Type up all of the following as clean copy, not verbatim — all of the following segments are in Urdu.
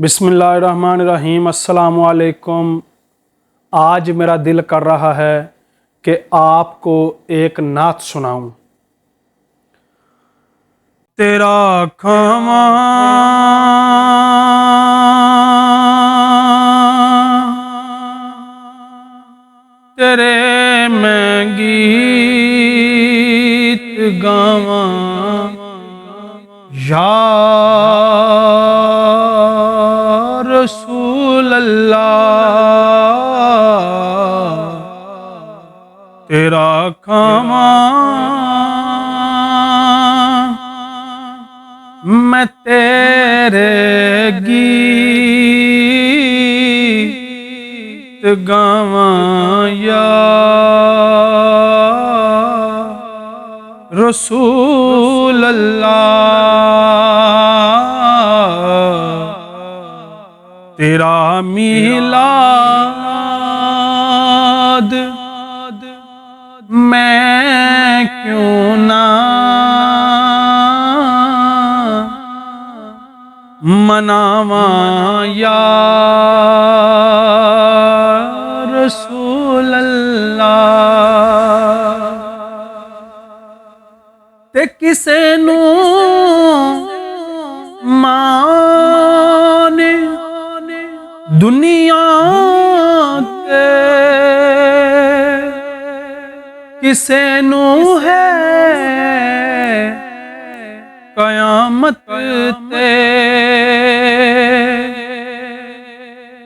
بسم اللہ الرحمن الرحیم۔ السلام علیکم۔ آج میرا دل کر رہا ہے کہ آپ کو ایک نعت سناؤں۔ تیرا کھاواں تیرے میں گیت گاواں یا رسول اللہ، تیرا کھاواں میں تیرے گیت گاواں یا رسول اللہ، تیرا میلاد میں کیوں نہ مناواں یا رسول اللہ۔ تے کسے نو مانے دنیا تے، کسے نو ہے قیامت تے،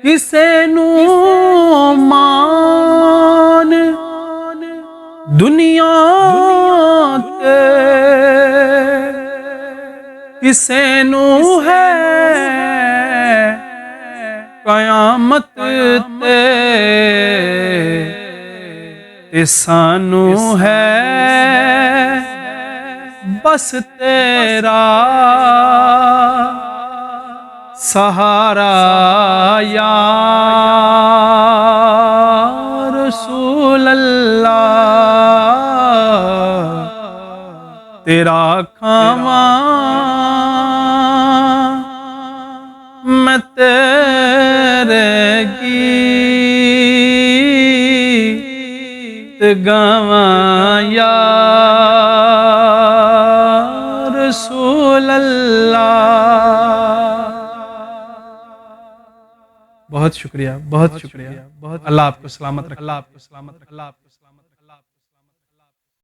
کسے نو مان دنیا تے، کسے نو ہے قیامت تے، سانو ہے بس تیرا سہارا یا رسول اللہ، تیرا کھاواں میں تیرے گیت گاواں یا رسول اللہ۔ بہت شکریہ، بہت شکریہ، اللہ آپ کو سلامت رکھے، اللہ آپ کو سلامت رکھے، اللہ آپ کو